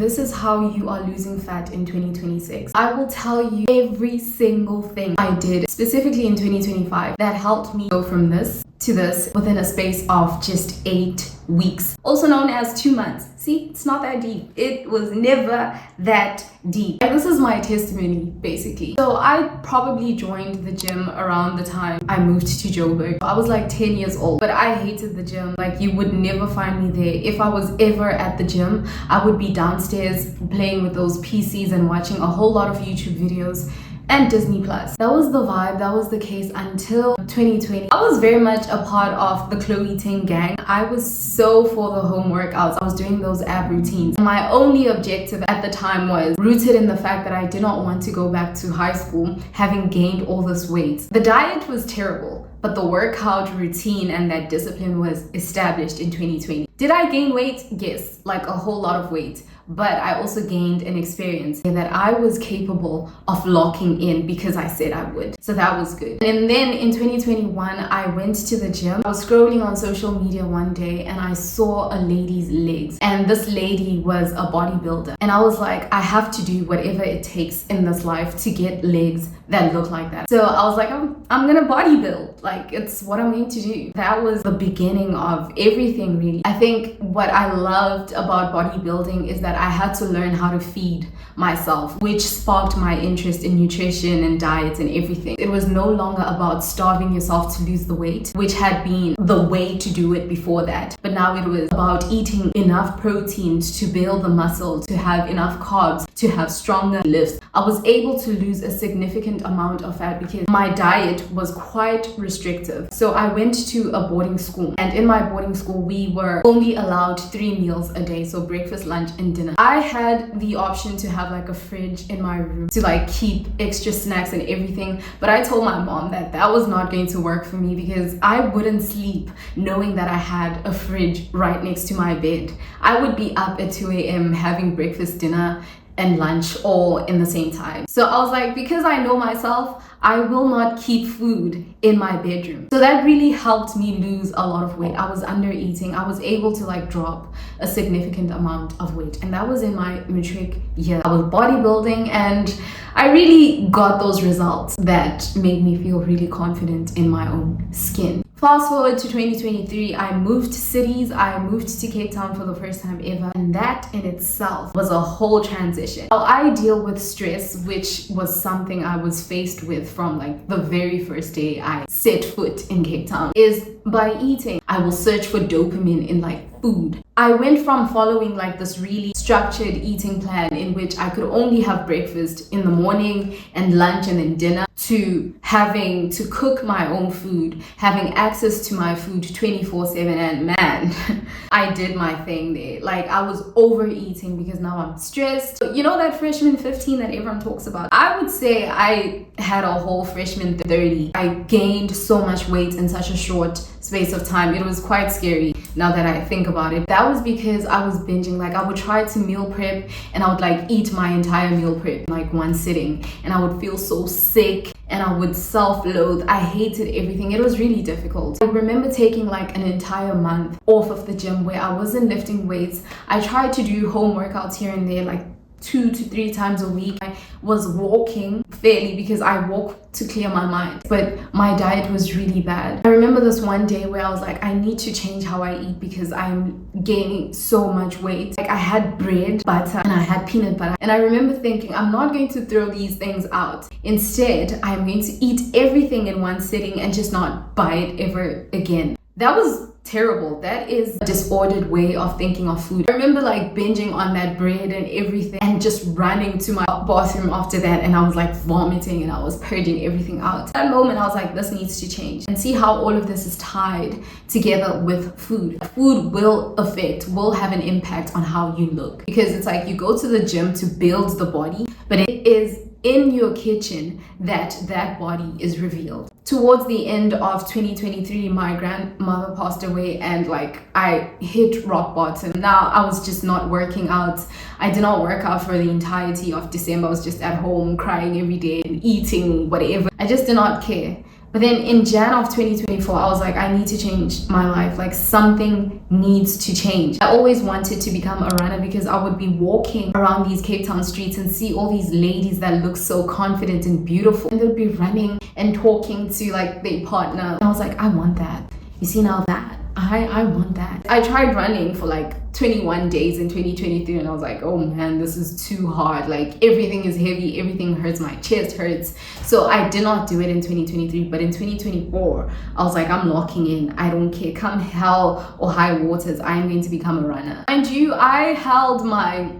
this is how you are losing fat in 2026. I will tell you every single thing I did, specifically in 2025, that helped me go from this to this within a space of just 8 weeks, also known as 2 months. See, it's not that deep. It was never that deep. And this is my testimony, basically. So I probably joined the gym around the time I moved to Joburg. I was like 10 years old, but I hated the gym. Like, you would never find me there. If I was ever at the gym, I would be downstairs playing with those PCs and watching a whole lot of YouTube videos and Disney Plus. That was the vibe, that was the case until 2020. I was very much a part of the Chloe Ting gang. I was so for the home workouts. I was doing those ab routines. My only objective at the time was rooted in the fact that I did not want to go back to high school having gained all this weight. The diet was terrible, but the workout routine and that discipline was established in 2020. Did I gain weight? Yes, like a whole lot of weight. But I also gained an experience that I was capable of locking in because I said I would. So that was good. And then in 2021, I went to the gym. I was scrolling on social media one day and I saw a lady's legs. And this lady was a bodybuilder. And I was like, I have to do whatever it takes in this life to get legs that look like that. So I was like, I'm gonna bodybuild. Like, it's what I'm going to do. That was the beginning of everything, really. I think what I loved about bodybuilding is that I had to learn how to feed myself, which sparked my interest in nutrition and diets and everything. It was no longer about starving yourself to lose the weight, which had been the way to do it before that. But now it was about eating enough proteins to build the muscle, to have enough carbs, to have stronger lifts. I was able to lose a significant amount of fat because my diet was quite restrictive. So I went to a boarding school, and in my boarding school, we were only allowed 3 meals a day. So breakfast, lunch, and dinner. I had the option to have like a fridge in my room to like keep extra snacks and everything, but I told my mom that that was not going to work for me because I wouldn't sleep knowing that I had a fridge right next to my bed. I would be up at 2 a.m. having breakfast, dinner, and lunch all in the same time. So I was like, because I know myself, I will not keep food in my bedroom. So that really helped me lose a lot of weight. I was under eating. I was able to like drop a significant amount of weight. And that was in my matric year. I was bodybuilding and I really got those results that made me feel really confident in my own skin. Fast forward to 2023, I moved cities. I moved to Cape Town for the first time ever. And that in itself was a whole transition. How I deal with stress, which was something I was faced with from like the very first day I set foot in Cape Town, is by eating. I will search for dopamine in like food. I went from following like this really structured eating plan in which I could only have breakfast in the morning and lunch and then dinner, to having to cook my own food, having access to my food 24/7, and man, I did my thing there. Like, I was overeating because now I'm stressed. You know that freshman 15 that everyone talks about? I would say I had a whole freshman 30. I gained so much weight in such a short space of time. It was quite scary now that I think about it. That was because I was binging. Like, I would try to meal prep and I would like eat my entire meal prep in like one sitting, and I would feel so sick and I would self-loathe. I hated everything. It was really difficult. I remember taking like an entire month off of the gym where I wasn't lifting weights. I tried to do home workouts here and there, like 2 to 3 times a week. I was walking fairly because I walk to clear my mind, but my diet was really bad. I remember this one day where I was like, I need to change how I eat because I'm gaining so much weight. Like, I had bread, butter, and I had peanut butter. And I remember thinking, I'm not going to throw these things out. Instead, I'm going to eat everything in one sitting and just not buy it ever again. That was terrible. That is a disordered way of thinking of food. I remember like binging on that bread and everything and just running to my bathroom after that, and I was like vomiting and I was purging everything out. At that moment I was like, this needs to change. And see how all of this is tied together with food. Food will have an impact on how you look, because it's like you go to the gym to build the body, but it is in your kitchen that body is revealed. Towards the end of 2023, my grandmother passed away and like I hit rock bottom. Now I was just not working out. I did not work out for the entirety of December. I was just at home crying every day and eating whatever. I just did not care. But then in Jan of 2024, I was like, I need to change my life. Like something needs to change. I always wanted to become a runner because I would be walking around these Cape Town streets and see all these ladies that look so confident and beautiful. And they'd be running and talking to like their partner. And I was like, I want that. You see now that? I want that. I tried running for like 21 days in 2023 and I was like, oh man, this is too hard. Like everything is heavy, everything hurts, my chest hurts. So I did not do it in 2023, but in 2024, I was like, I'm locking in. I don't care. Come hell or high waters, I am going to become a runner. Mind you, I held my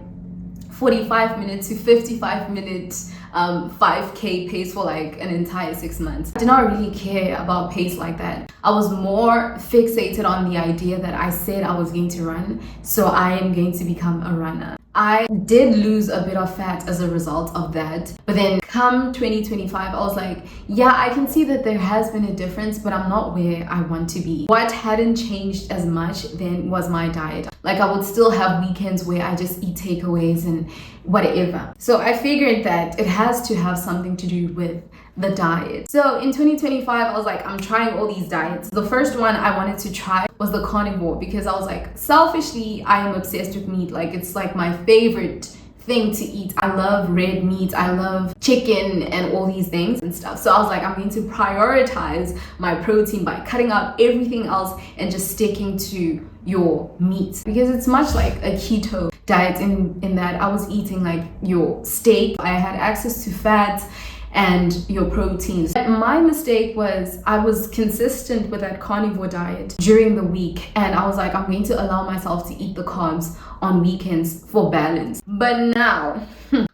45 minute to 55 minute 5k pace for like an entire 6 months. I did not really care about pace like that. I was more fixated on the idea that I said I was going to run, so I am going to become a runner. I did lose a bit of fat as a result of that, but then come 2025 I was like, yeah, I can see that there has been a difference, but I'm not where I want to be. What hadn't changed as much then was my diet. Like I would still have weekends where I just eat takeaways and whatever. So I figured that it has to have something to do with the diet. So in 2025 I was like, I'm trying all these diets. The first one I wanted to try was the carnivore because I was like, selfishly I am obsessed with meat. Like it's like my favorite thing to eat. I love red meat, I love chicken and all these things and stuff. So I was like, I'm going to prioritize my protein by cutting out everything else and just sticking to your meat, because it's much like a keto diet in that I was eating like your steak. I had access to fats and your proteins. My mistake was I was consistent with that carnivore diet during the week, and I was like, I'm going to allow myself to eat the carbs on weekends for balance. But now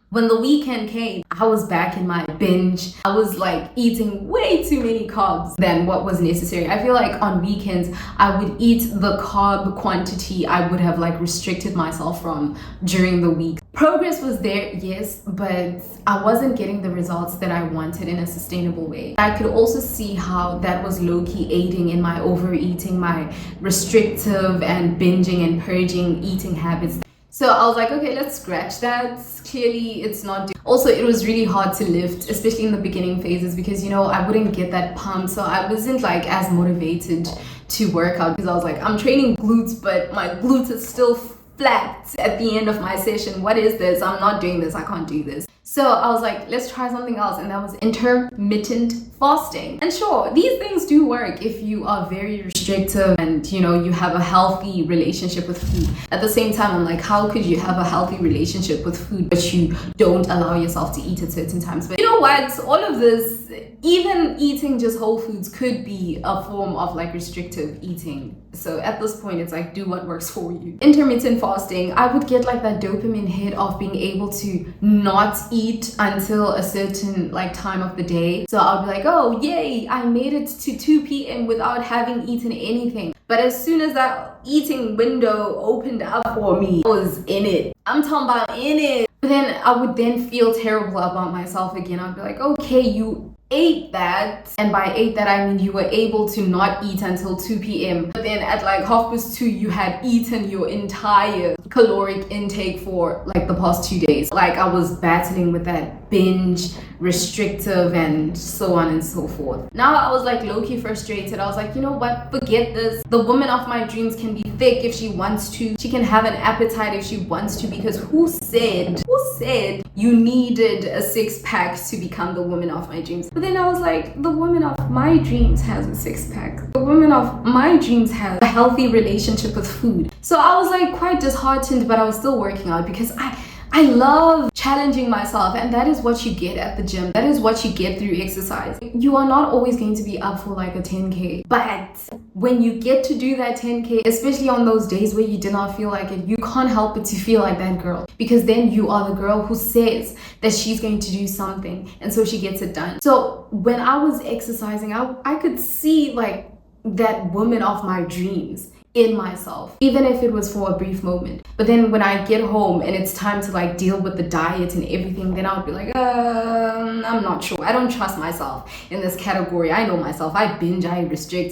when the weekend came, I was back in my binge. I was like eating way too many carbs than what was necessary. I feel like on weekends, I would eat the carb quantity I would have like restricted myself from during the week. Progress was there, yes, but I wasn't getting the results that I wanted in a sustainable way. I could also see how that was low-key aiding in my overeating, my restrictive and binging and purging eating habits. So I was like, okay, let's scratch that. Clearly it's not also, it was really hard to lift, especially in the beginning phases, because you know, I wouldn't get that pump, so I wasn't like as motivated to work out because I was like, I'm training glutes, but my glutes are still flat at the end of my session. What is this? I'm not doing this. I can't do this. So I was like, let's try something else, and that was intermittent fasting. And sure, these things do work if you are very restrictive and you know, you have a healthy relationship with food. At the same time, I'm like, how could you have a healthy relationship with food but you don't allow yourself to eat at certain times? But you know what, all of this, even eating just whole foods could be a form of like restrictive eating. So at this point, it's like, do what works for you. Intermittent fasting, I would get like that dopamine hit of being able to not eat until a certain like time of the day. So I'll be like, oh yay, I made it to 2 p.m. without having eaten anything. But as soon as that eating window opened up for me, I was in it. I'm talking about in it. But then I would then feel terrible about myself again. I'd be like, okay, you ate that, and by ate that I mean you were able to not eat until 2 p.m. but then at like 2:30 you had eaten your entire caloric intake for like the past 2 days. Like I was battling with that binge, restrictive, and so on and so forth. Now I was like low-key frustrated. I was like, you know what, forget this. The woman of my dreams can be thick if she wants to. She can have an appetite if she wants to, because who said you needed a six-pack to become the woman of my dreams? But then I was like, the woman of my dreams has a six-pack. The woman of my dreams has a healthy relationship with food. So I was like quite disheartened, but I was still working out because I love challenging myself, and that is what you get at the gym. That is what you get through exercise. You are not always going to be up for like a 10k, but when you get to do that 10k, especially on those days where you did not feel like it, you can't help but to feel like that girl, because then you are the girl who says that she's going to do something, and so she gets it done. So when I was exercising, I could see like that woman of my dreams in myself, even if it was for a brief moment. But then when I get home and it's time to like deal with the diet and everything, then I would be like, I'm not sure. I don't trust myself in this category. I know myself. I binge, I restrict,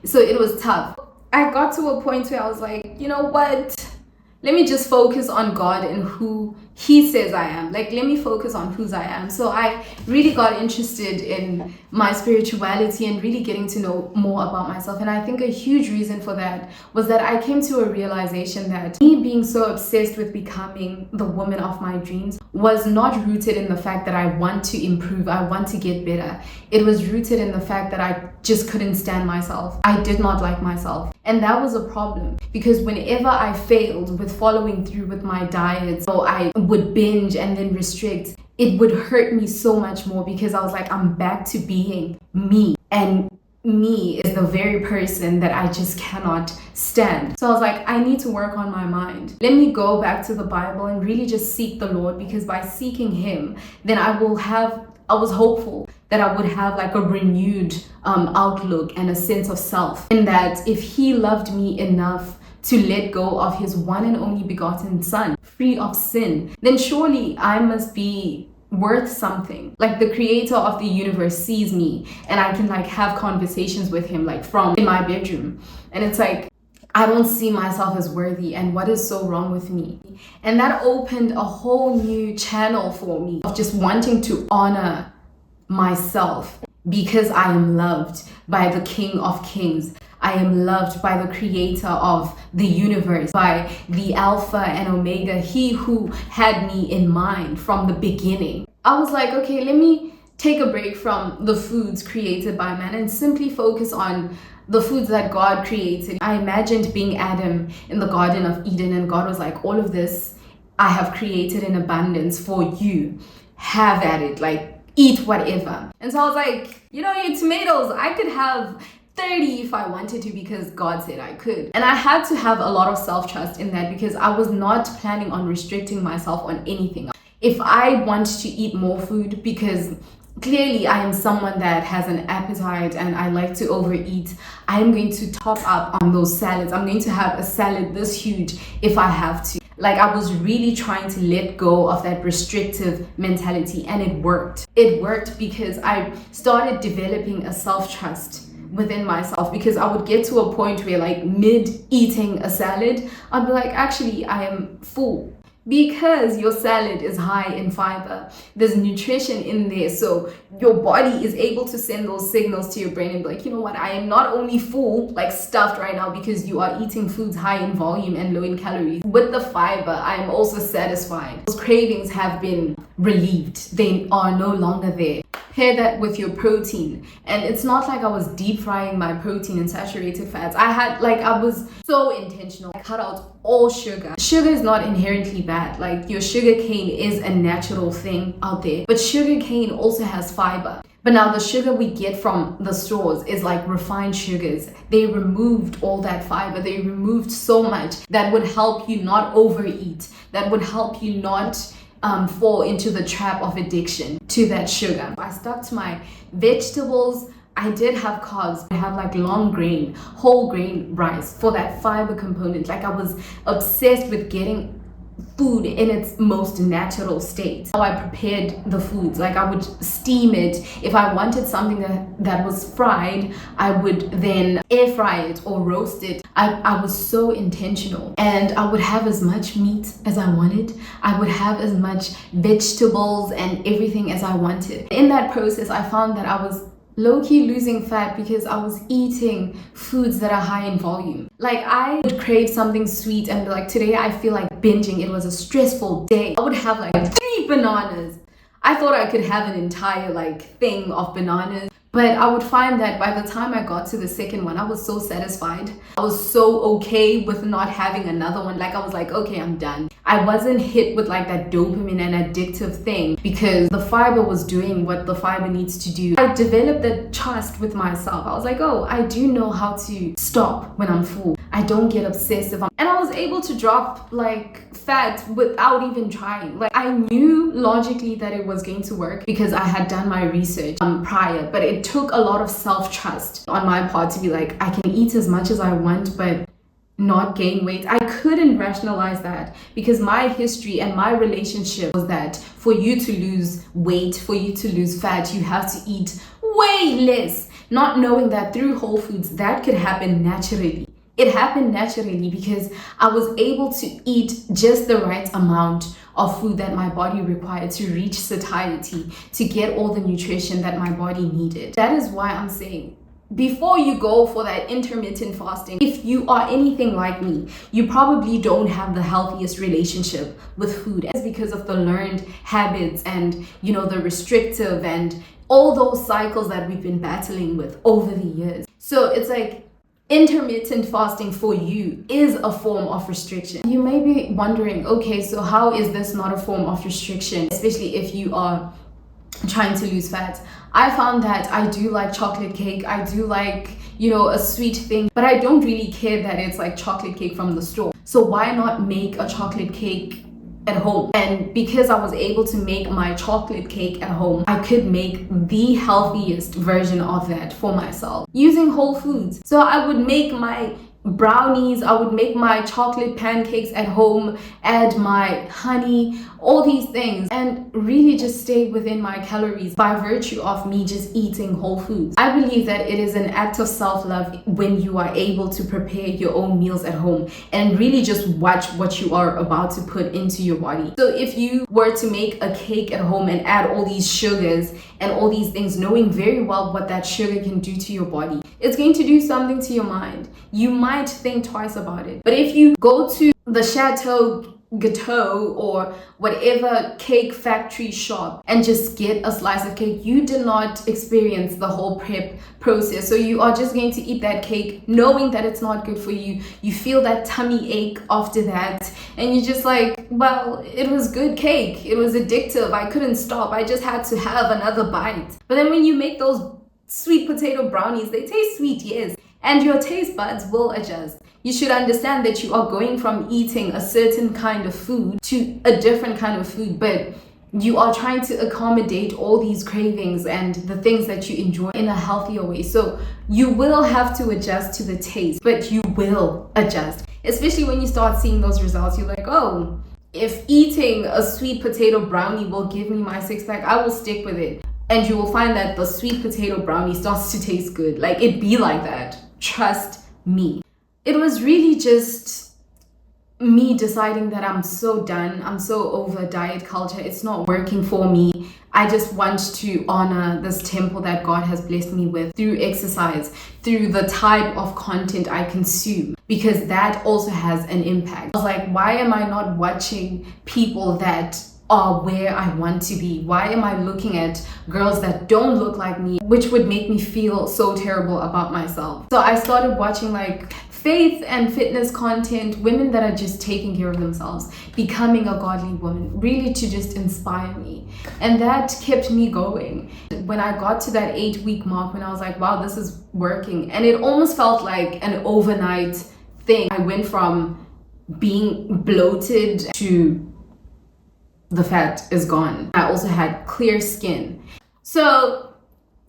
so it was tough. I got to a point where I was like, you know what? let me just focus on God and who he says I am. Like, let me focus on whose I am. So I really got interested in my spirituality and really getting to know more about myself. And I think a huge reason for that was that I came to a realization that me being so obsessed with becoming the woman of my dreams was not rooted in the fact that I want to improve, I want to get better. It was rooted in the fact that I just couldn't stand myself. I did not like myself. And that was a problem, because whenever I failed with following through with my diets, so I would binge and then restrict, it would hurt me so much more, because I was like, I'm back to being me. And me is the very person that I just cannot stand. So I was like, I need to work on my mind. Let me go back to the Bible and really just seek the Lord, because by seeking him, then I was hopeful that I would have like a renewed outlook and a sense of self, in that if he loved me enough to let go of his one and only begotten son, free of sin, then surely I must be worth something. Like, the creator of the universe sees me and I can like have conversations with him like from in my bedroom, and it's like, I don't see myself as worthy, and what is so wrong with me? And that opened a whole new channel for me of just wanting to honor myself, because I am loved by the King of Kings. I am loved by the creator of the universe, by the Alpha and Omega, he who had me in mind from the beginning. I was like, okay, let me take a break from the foods created by man and simply focus on the foods that God created. I imagined being Adam in the Garden of Eden, and God was like, all of this I have created in abundance for you. Have at it, like, eat whatever. And so I was like, you know, your tomatoes, I could have 30 if I wanted to, because God said I could. And I had to have a lot of self-trust in that, because I was not planning on restricting myself on anything. If I want to eat more food, because clearly I am someone that has an appetite and I like to overeat, I'm going to top up on those salads. I'm going to have a salad this huge if I have to. Like, I was really trying to let go of that restrictive mentality, and it worked. It worked because I started developing a self-trust within myself, because I would get to a point where, like, mid eating a salad, I'd be like, actually I am full. Because your salad is high in fiber, there's nutrition in there, so your body is able to send those signals to your brain and be like, you know what, I am not only full, like stuffed right now, because you are eating foods high in volume and low in calories. With the fiber, I am also satisfied. Those cravings have been relieved. They are no longer there. Pair that with your protein, and it's not like I was deep frying my protein in saturated fats. I was so intentional. I cut out all sugar. Sugar is not inherently bad. Like, your sugar cane is a natural thing out there, but sugar cane also has fiber. But now the sugar we get from the stores is like refined sugars. They removed all that fiber. They removed so much that would help you not overeat, that would help you not fall into the trap of addiction to that sugar. I stuck to my vegetables. I did have carbs. I have like long grain, whole grain rice for that fiber component. Like, I was obsessed with getting food in its most natural state. How I prepared the foods, like I would steam it. If I wanted something that was fried, I would then air fry it or roast it. I was so intentional, and I would have as much meat as I wanted. I would have as much vegetables and everything as I wanted. In that process, I found that I was low-key losing fat, because I was eating foods that are high in volume. Like, I would crave something sweet and be like, today I feel like binging. It was a stressful day. I would have like 3 bananas. I thought I could have an entire like thing of bananas, but I would find that by the time I got to the second one, I was so satisfied. I was so okay with not having another one. Like, I was like, okay, I'm done. I wasn't hit with like that dopamine and addictive thing, because the fiber was doing what the fiber needs to do. I developed that trust with myself. I was like, oh, I do know how to stop when I'm full. I don't get obsessive. And I was able to drop like fat without even trying. Like, I knew logically that it was going to work because I had done my research prior, but it took a lot of self-trust on my part to be like, I can eat as much as I want, but not gain weight. I couldn't rationalize that, because my history and my relationship was that for you to lose weight, for you to lose fat, you have to eat way less, not knowing that through Whole Foods that could happen naturally. It happened naturally because I was able to eat just the right amount of food that my body required to reach satiety, to get all the nutrition that my body needed. That is why I'm saying, before you go for that intermittent fasting, if you are anything like me, you probably don't have the healthiest relationship with food. It's because of the learned habits and, the restrictive and all those cycles that we've been battling with over the years. So it's like intermittent fasting for you is a form of restriction. You may be wondering, okay, so how is this not a form of restriction, especially if you are trying to lose fat? I found that I do like chocolate cake. I do like, a sweet thing, but I don't really care that it's like chocolate cake from the store. So why not make a chocolate cake at home? And because I was able to make my chocolate cake at home, I could make the healthiest version of that for myself using whole foods. So I would make my brownies, I would make my chocolate pancakes at home, add my honey, all these things, and really just stay within my calories by virtue of me just eating whole foods. I believe that it is an act of self-love when you are able to prepare your own meals at home and really just watch what you are about to put into your body. So if you were to make a cake at home and add all these sugars and all these things, knowing very well what that sugar can do to your body, it's going to do something to your mind. You might think twice about it. But if you go to the Chateau Gâteau or whatever cake factory shop and just get a slice of cake, you did not experience the whole prep process. So you are just going to eat that cake knowing that it's not good for you. You feel that tummy ache after that, and you're just like, well, it was good cake, it was addictive, I couldn't stop, I just had to have another bite. But then when you make those sweet potato brownies, they taste sweet, yes, and your taste buds will adjust. You should understand that you are going from eating a certain kind of food to a different kind of food, but you are trying to accommodate all these cravings and the things that you enjoy in a healthier way. So you will have to adjust to the taste, but you will adjust. Especially when you start seeing those results, you're like, oh, if eating a sweet potato brownie will give me my six-pack, I will stick with it. And you will find that the sweet potato brownie starts to taste good. Like, it be like that. Trust me. It was really just me deciding that I'm so done. I'm so over diet culture. It's not working for me. I just want to honor this temple that God has blessed me with through exercise, through the type of content I consume, because that also has an impact. I was like, why am I not watching people that are where I want to be? Why am I looking at girls that don't look like me, which would make me feel so terrible about myself? So I started watching like faith and fitness content, women that are just taking care of themselves, becoming a godly woman, really to just inspire me. And that kept me going. When I got to that 8-week mark, when I was like, wow, this is working. And it almost felt like an overnight thing. I went from being bloated to the fat is gone. I also had clear skin. So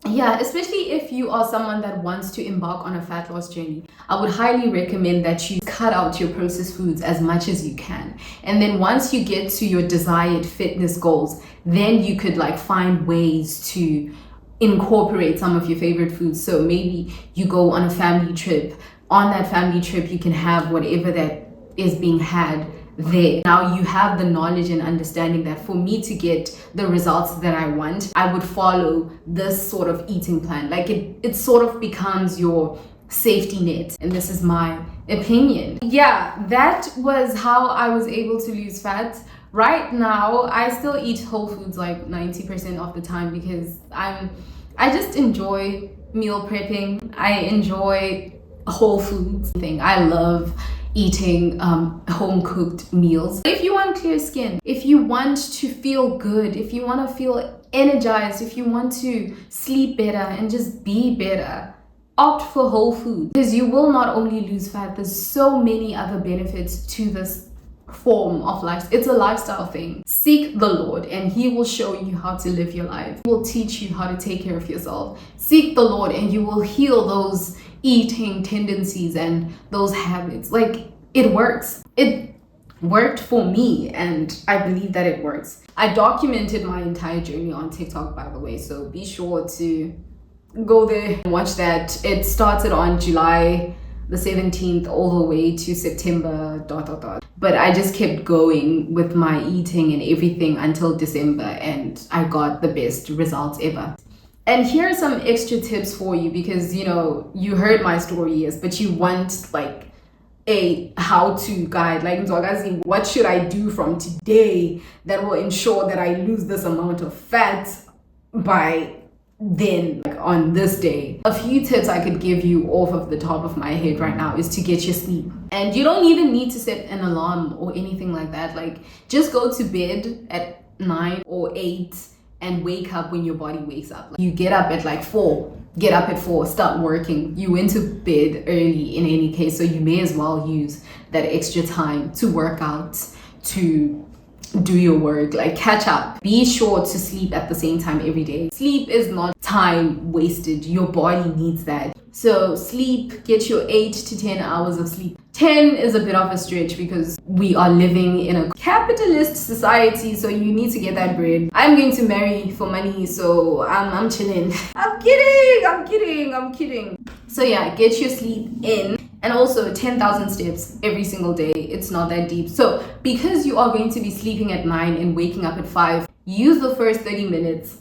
yeah, especially if you are someone that wants to embark on a fat loss journey, I would highly recommend that you cut out your processed foods as much as you can. And then once you get to your desired fitness goals, then you could like find ways to incorporate some of your favorite foods. So maybe you go on a family trip. On that family trip, you can have whatever that is being had there. Now you have the knowledge and understanding that for me to get the results that I want, I would follow this sort of eating plan. Like it sort of becomes your safety net. And this is my opinion. Yeah, that was how I was able to lose fat. Right now, I still eat whole foods like 90% of the time because I just enjoy meal prepping. I enjoy whole foods thing. I love eating home cooked meals. If you want clear skin, if you want to feel good, if you want to feel energized, if you want to sleep better and just be better, opt for whole food, because you will not only lose fat, there's so many other benefits to this form of life. It's a lifestyle thing. Seek the Lord and he will show you how to live your life. He will teach you how to take care of yourself. Seek the Lord and you will heal those eating tendencies and those habits. Like, it works. It worked for me and I believe that it works. I documented my entire journey on TikTok, by the way, so be sure to go there and watch that. It started on July the 17th all the way to September, dot, dot, dot. But I just kept going with my eating and everything until December, and I got the best results ever. And here are some extra tips for you, because, you know, you heard my story, yes, but you want like a how-to guide, like Nzwagazi, what should I do from today that will ensure that I lose this amount of fat by then, like on this day. A few tips I could give you off of the top of my head right now is to get your sleep. And you don't even need to set an alarm or anything like that. Like, just go to bed at 9 or 8 and wake up when your body wakes up. Like, you get up at like 4. Get up at 4, start working. You went to bed early in any case, so you may as well use that extra time to work out, to do your work, like catch up. Be sure to sleep at the same time every day. Sleep is not time wasted. Your body needs that. So sleep, get your 8 to 10 hours of sleep. 10 is a bit of a stretch because we are living in a capitalist society, so you need to get that bread. I'm going to marry for money, so I'm chilling. I'm kidding. So yeah, get your sleep in. And also 10,000 steps every single day. It's not that deep. So because you are going to be sleeping at 9 and waking up at 5, use the first 30 minutes.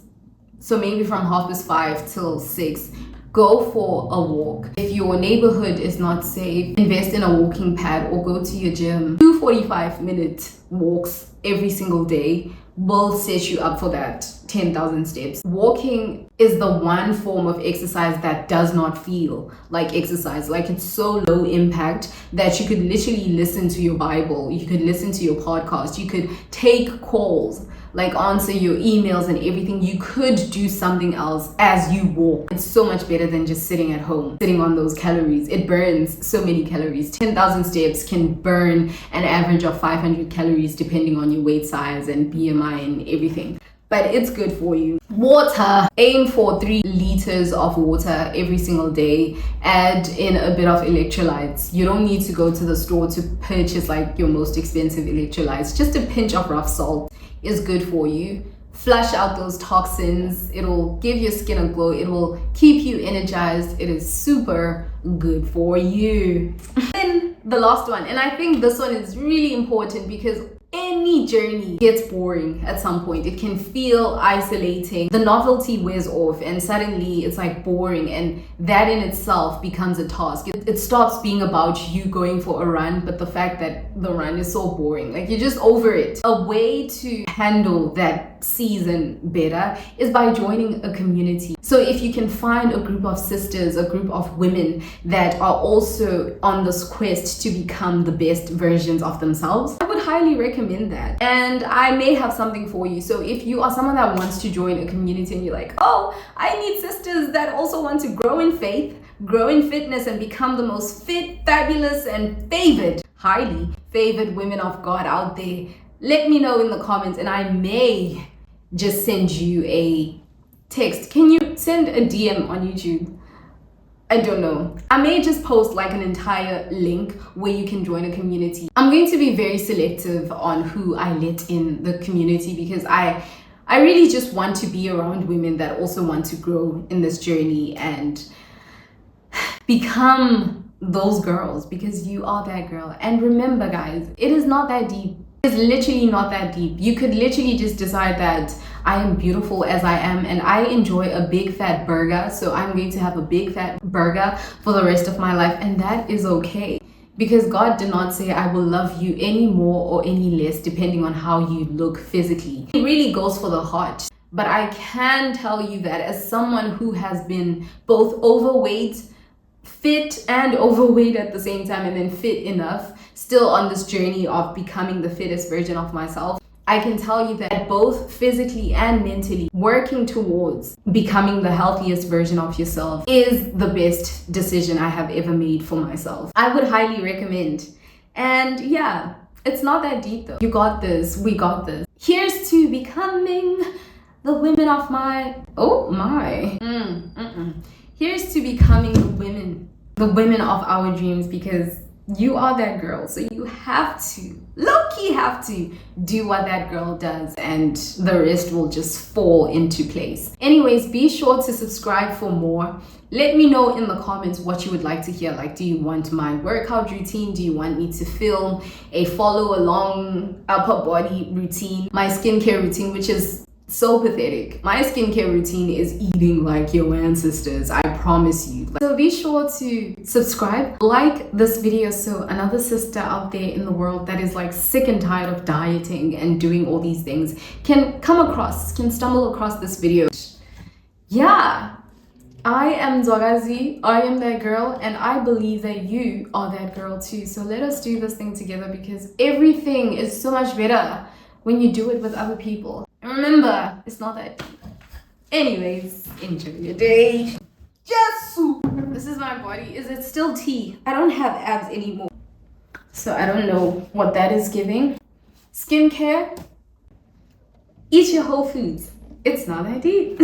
So maybe from 5:30 till 6. Go for a walk. If your neighborhood is not safe, invest in a walking pad or go to your gym. 2 45-minute walks every single day will set you up for that 10,000 steps. Walking is the one form of exercise that does not feel like exercise. Like, it's so low impact that you could literally listen to your Bible, you could listen to your podcast, you could take calls, like answer your emails and everything. You could do something else as you walk. It's so much better than just sitting at home, sitting on those calories. It burns so many calories. 10,000 steps can burn an average of 500 calories depending on your weight size and BMI and everything. But it's good for you. Water. Aim for 3 liters of water every single day. Add in a bit of electrolytes. You don't need to go to the store to purchase like your most expensive electrolytes. Just a pinch of rough salt is good for you. Flush out those toxins. It'll give your skin a glow. It will keep you energized. It is super good for you. Then the last one, and I think this one is really important because any journey gets boring at some point. It can feel isolating. The novelty wears off and suddenly it's like boring, and that in itself becomes a task. It stops being about you going for a run, but the fact that the run is so boring, like you're just over it. A way to handle that season better is by joining a community. So if you can find a group of sisters, a group of women that are also on this quest to become the best versions of themselves, I would highly recommend that. And I may have something for you. So if you are someone that wants to join a community and you're like, oh, I need sisters that also want to grow in faith, grow in fitness, and become the most fit, fabulous, and highly favored women of God out there, let me know in the comments and I may just send you a text. Can you send a DM on YouTube? I don't know. I may just post like an entire link where you can join a community. I'm going to be very selective on who I let in the community because I really just want to be around women that also want to grow in this journey and become those girls, because you are that girl. And remember guys, it is not that deep. It's literally not that deep. You could literally just decide that I am beautiful as I am and I enjoy a big fat burger, so I'm going to have a big fat burger for the rest of my life, and that is okay. Because God did not say I will love you any more or any less depending on how you look physically. It really goes for the heart. But I can tell you that as someone who has been both overweight, fit and overweight at the same time, and then fit enough, still on this journey of becoming the fittest version of myself, I can tell you that both physically and mentally, working towards becoming the healthiest version of yourself is the best decision I have ever made for myself. I would highly recommend. And yeah, it's not that deep though. You got this. We got this. Here's to becoming the women of my... Here's to becoming the women of our dreams, because You are that girl, so you have to, low-key have to do what that girl does, and the rest will just fall into place. Anyways, be sure to subscribe for more. Let me know in the comments what you would like to hear. Like, do you want my workout routine? Do you want me to film a follow along upper body routine? My skincare routine, which is so pathetic. My skincare routine is eating like your ancestors, I promise you. So be sure to subscribe, like this video, so another sister out there in the world that is like sick and tired of dieting and doing all these things can stumble across this video. Yeah, I am Zwagazi, I am that girl, and I believe that you are that girl too. So let us do this thing together, because everything is so much better when you do it with other people. And remember, it's not that deep. Anyways, enjoy your day. Jesu! This is my body. Is it still tea? I don't have abs anymore, so I don't know what that is giving. Skincare. Eat your whole foods. It's not that deep.